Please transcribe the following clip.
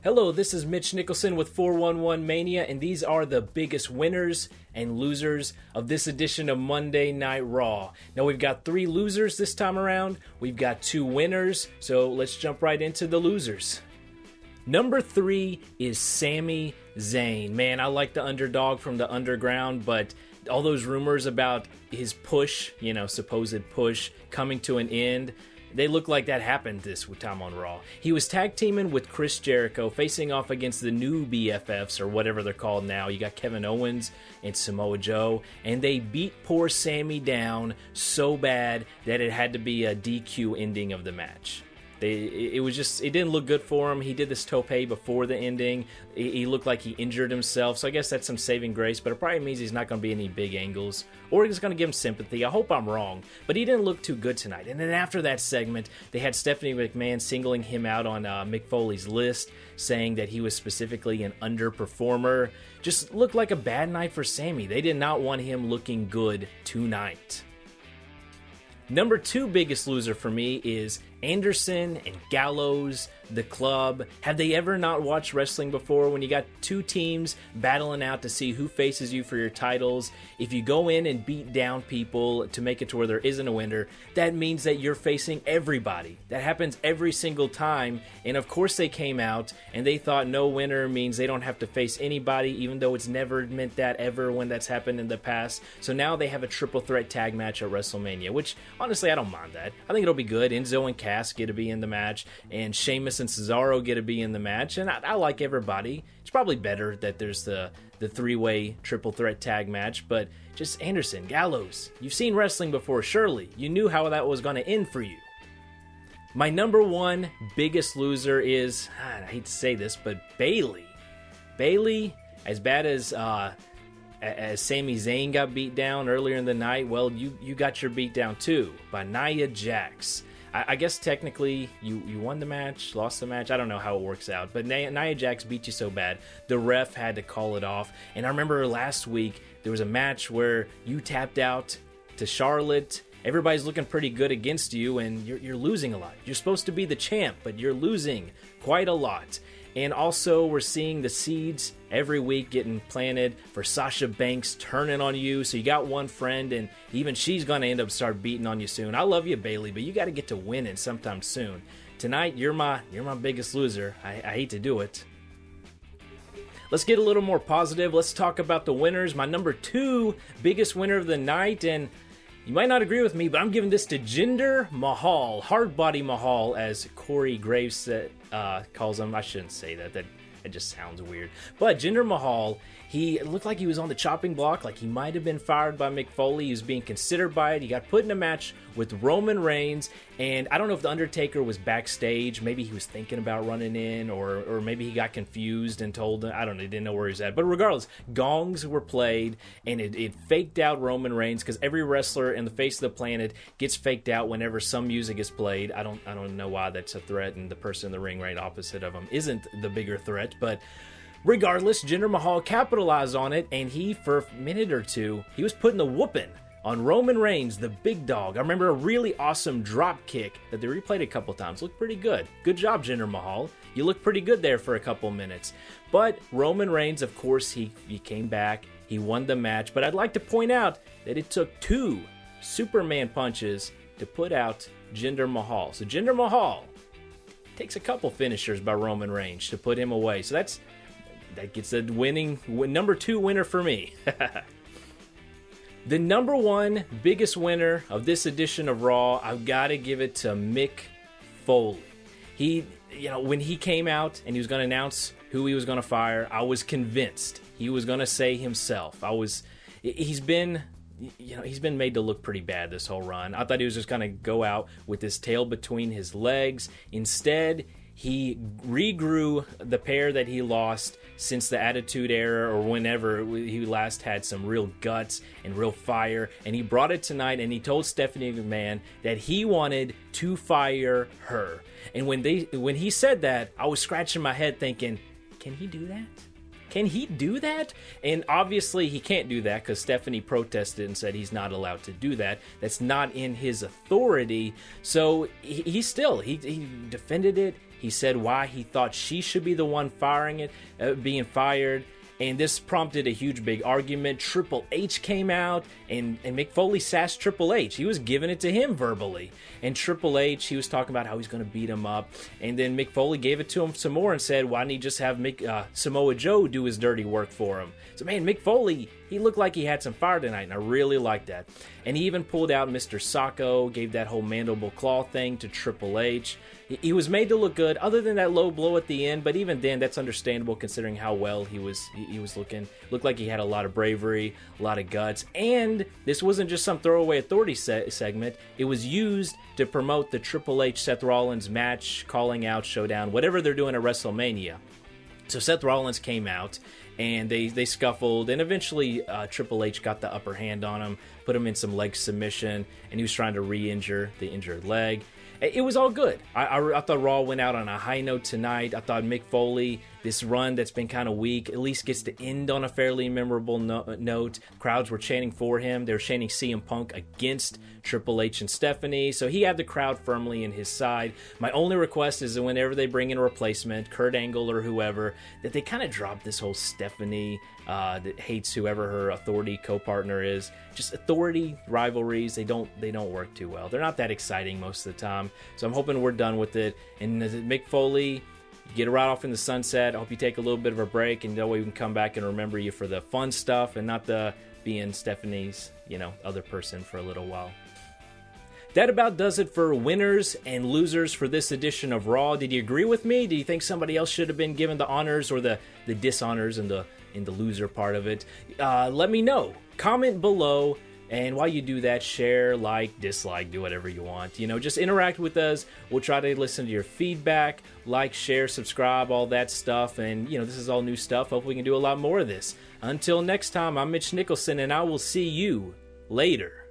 Hello, this is Mitch Nickelson with 411 Mania, and these are the biggest winners and losers of this edition of Monday Night Raw. Now, we've got 3 losers this time around. We've got 2 winners, so let's jump right into the losers. Number 3 is Sami Zayn. Man, I like the underdog from the underground, but all those rumors about his push, supposed push, coming to an end, they look like that happened this time on Raw. He was tag teaming with Chris Jericho, facing off against the new BFFs, or whatever they're called now. You got Kevin Owens and Samoa Joe, and they beat poor Sami down so bad that it had to be a DQ ending of the match. It didn't look good for him. He did this tope before the ending. He looked like he injured himself, so I guess that's some saving grace, but it probably means he's not going to be any big angles, or he's going to give him sympathy. I hope I'm wrong, but he didn't look too good tonight. And then after that segment, they had Stephanie McMahon singling him out on Mick Foley's list, saying that he was specifically an underperformer. Just looked like a bad night for Sami. They did not want him looking good tonight. Number 2 biggest loser for me is Anderson and Gallows, the club. Have they ever not watched wrestling before? When you got 2 teams battling out to see who faces you for your titles, if you go in and beat down people to make it to where there isn't a winner, that means that you're facing everybody. That happens every single time, and of course they came out and they thought no winner means they don't have to face anybody, even though it's never meant that ever when that's happened in the past. So now they have a triple threat tag match at WrestleMania, which honestly I don't mind that. I think it'll be good. Enzo and Cass get to be in the match, and Sheamus and Cesaro get to be in the match, and I like everybody. It's probably better that there's the 3-way triple threat tag match, but just Anderson, Gallows, you've seen wrestling before, surely. You knew how that was going to end for you. My number 1 biggest loser is, I hate to say this, but Bayley. Bayley, as bad as Sami Zayn got beat down earlier in the night, well, you got your beat down too by Nia Jax. I guess technically you won the match, lost the match. I don't know how it works out. But Nia Jax beat you so bad, the ref had to call it off. And I remember last week, there was a match where you tapped out to Charlotte. Everybody's looking pretty good against you, and you're losing a lot. You're supposed to be the champ, but you're losing quite a lot. And also, we're seeing the seeds every week getting planted for Sasha Banks turning on you. So you got one friend, and even she's going to end up start beating on you soon. I love you, Bayley, but you got to get to winning sometime soon. Tonight, you're my biggest loser. I hate to do it. Let's get a little more positive. Let's talk about the winners. My number 2 biggest winner of the night, and you might not agree with me, but I'm giving this to Jinder Mahal, Hardbody Mahal, as Corey Graves calls him. I shouldn't say that. It just sounds weird. But Jinder Mahal, he looked like he was on the chopping block, like he might have been fired by Mick Foley. He was being considered by it. He got put in a match with Roman Reigns, and I don't know if The Undertaker was backstage. Maybe he was thinking about running in, or maybe he got confused and told, I don't know, he didn't know where he was at. But regardless, gongs were played, and it faked out Roman Reigns, because every wrestler in the face of the planet gets faked out whenever some music is played. I don't know why that's a threat, and the person in the ring right opposite of him isn't the bigger threat, but regardless, Jinder Mahal capitalized on it, and he, for a minute or two, he was putting the whooping on Roman Reigns, the big dog. I remember a really awesome drop kick that they replayed a couple times. Looked pretty good. Good job, Jinder Mahal. You looked pretty good there for a couple minutes. But Roman Reigns, of course, he came back. He won the match. But I'd like to point out that it took 2 Superman punches to put out Jinder Mahal. So Jinder Mahal takes a couple finishers by Roman Reigns to put him away. So that gets a number 2 winner for me. The number 1 biggest winner of this edition of Raw, I've got to give it to Mick Foley. He, when he came out and he was going to announce who he was going to fire, I was convinced he was going to say himself. He's been made to look pretty bad this whole run. I thought he was just going to go out with his tail between his legs. Instead, he regrew the pair that he lost since the Attitude Era, or whenever he last had some real guts and real fire, and he brought it tonight, and he told Stephanie McMahon that he wanted to fire her. And when he said that, I was scratching my head thinking, can he do that? Can he do that? And obviously he can't do that, because Stephanie protested and said he's not allowed to do that. That's not in his authority. So he defended it. He said why he thought she should be the one being fired. And this prompted a huge big argument. Triple H came out, and Mick Foley sassed Triple H. He was giving it to him verbally. And Triple H, he was talking about how he's going to beat him up. And then Mick Foley gave it to him some more and said, why didn't he just have Samoa Joe do his dirty work for him? So, man, Mick Foley, he looked like he had some fire tonight, and I really liked that. And he even pulled out Mr. Sacco, gave that whole mandible claw thing to Triple H. He was made to look good, other than that low blow at the end, but even then, that's understandable considering how well he was looking. Looked like he had a lot of bravery, a lot of guts, and this wasn't just some throwaway authority segment. It was used to promote the Triple H Seth Rollins match, calling out showdown, whatever they're doing at WrestleMania. So Seth Rollins came out, and they scuffled, and eventually Triple H got the upper hand on him, put him in some leg submission, and he was trying to re-injure the injured leg. It was all good. I thought Raw went out on a high note tonight. I thought Mick Foley, this run that's been kind of weak, at least gets to end on a fairly memorable note. Crowds were chanting for him. They were chanting CM Punk against Triple H and Stephanie, so he had the crowd firmly in his side. My only request is that whenever they bring in a replacement, Kurt Angle or whoever, that they kind of drop this whole Stephanie that hates whoever her authority co-partner is. Just authority rivalries, they don't work too well. They're not that exciting most of the time, so I'm hoping we're done with it. And Mick Foley, get a ride off in the sunset. I hope you take a little bit of a break, and that way we can come back and remember you for the fun stuff and not the being Stephanie's, other person for a little while. That about does it for winners and losers for this edition of Raw. Did you agree with me? Do you think somebody else should have been given the honors or the dishonors in the loser part of it? Let me know. Comment below. And while you do that, share, like, dislike, do whatever you want. Just interact with us. We'll try to listen to your feedback. Like, share, subscribe, all that stuff. And, this is all new stuff. Hopefully we can do a lot more of this. Until next time, I'm Mitch Nickelson, and I will see you later.